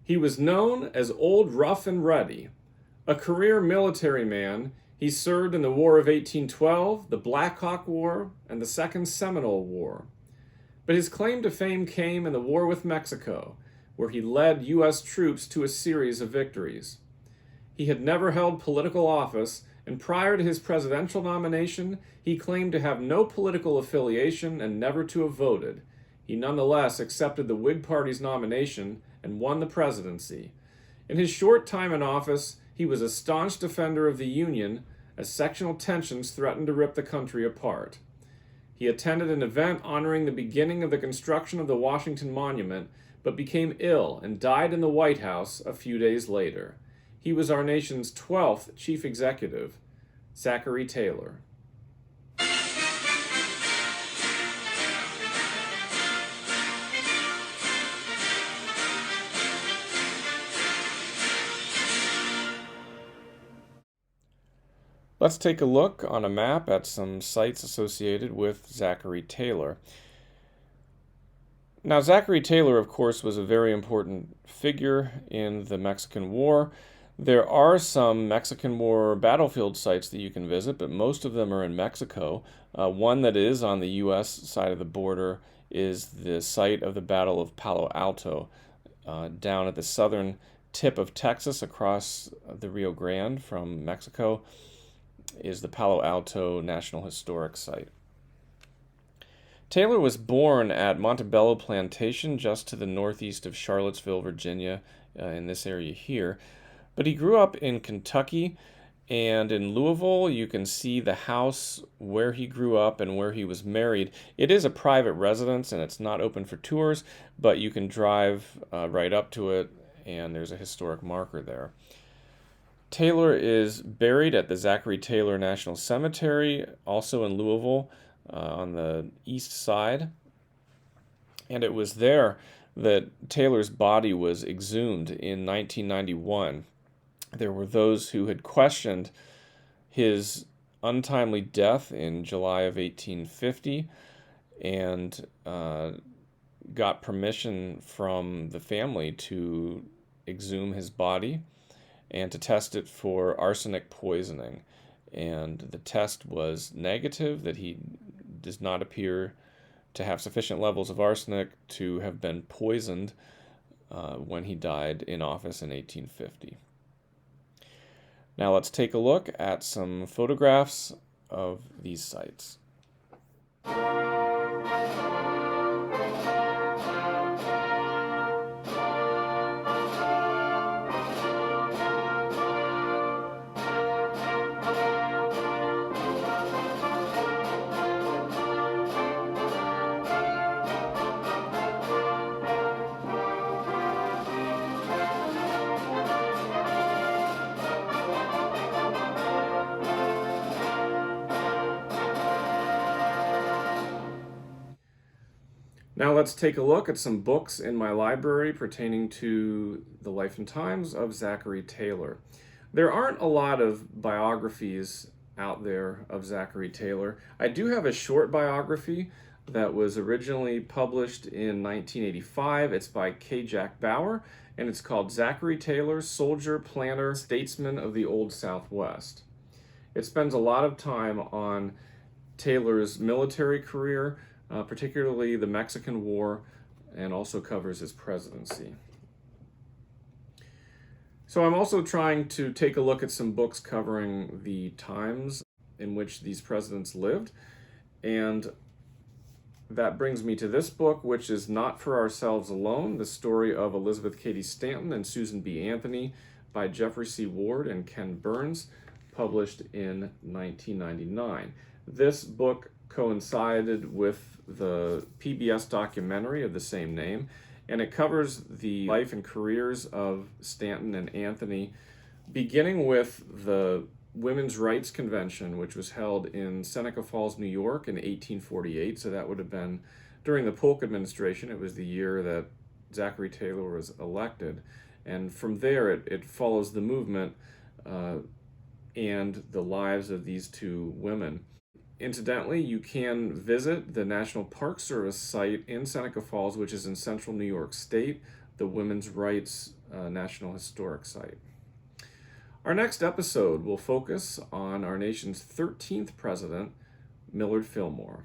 He was known as Old Rough and Ready. A career military man, he served in the War of 1812, the Black Hawk War, and the Second Seminole War. But his claim to fame came in the war with Mexico, where he led U.S. troops to a series of victories. He had never held political office, and prior to his presidential nomination, he claimed to have no political affiliation and never to have voted. He nonetheless accepted the Whig Party's nomination and won the presidency. In his short time in office, he was a staunch defender of the Union as sectional tensions threatened to rip the country apart. He attended an event honoring the beginning of the construction of the Washington Monument, but became ill and died in the White House a few days later. He was our nation's 12th chief executive, Zachary Taylor. Let's take a look on a map at some sites associated with Zachary Taylor. Now, Zachary Taylor, of course, was a very important figure in the Mexican War. There are some Mexican War battlefield sites that you can visit, but most of them are in Mexico. One that is on the U.S. side of the border is the site of the Battle of Palo Alto, down at the southern tip of Texas across the Rio Grande from Mexico is the Palo Alto National Historic Site. Taylor was born at Montebello Plantation, just to the northeast of Charlottesville, Virginia, in this area here. But he grew up in Kentucky, and in Louisville you can see the house where he grew up and where he was married. It is a private residence and it's not open for tours, but you can drive right up to it, and there's a historic marker there. Taylor is buried at the Zachary Taylor National Cemetery, also in Louisville, on the east side. And it was there that Taylor's body was exhumed in 1991. There were those who had questioned his untimely death in July of 1850 and got permission from the family to exhume his body and to test it for arsenic poisoning. And the test was negative, that he does not appear to have sufficient levels of arsenic to have been poisoned when he died in office in 1850. Now let's take a look at some photographs of these sites. Now let's take a look at some books in my library pertaining to the life and times of Zachary Taylor. There aren't a lot of biographies out there of Zachary Taylor. I do have a short biography that was originally published in 1985. It's by K. Jack Bauer, and it's called Zachary Taylor, Soldier, Planter, Statesman of the Old Southwest. It spends a lot of time on Taylor's military career, particularly the Mexican War, and also covers his presidency. So I'm also trying to take a look at some books covering the times in which these presidents lived, and that brings me to this book, which is Not for Ourselves Alone, the story of Elizabeth Cady Stanton and Susan B. Anthony by Jeffrey C. Ward and Ken Burns, published in 1999. This book coincided with the PBS documentary of the same name, and it covers the life and careers of Stanton and Anthony, beginning with the Women's Rights Convention, which was held in Seneca Falls, New York in 1848. So that would have been during the Polk administration. It was the year that Zachary Taylor was elected. And from there, it follows the movement and the lives of these two women. Incidentally, you can visit the National Park Service site in Seneca Falls, which is in central New York State. The Women's Rights National Historic Site. Our next episode will focus on our nation's 13th president, Millard Fillmore.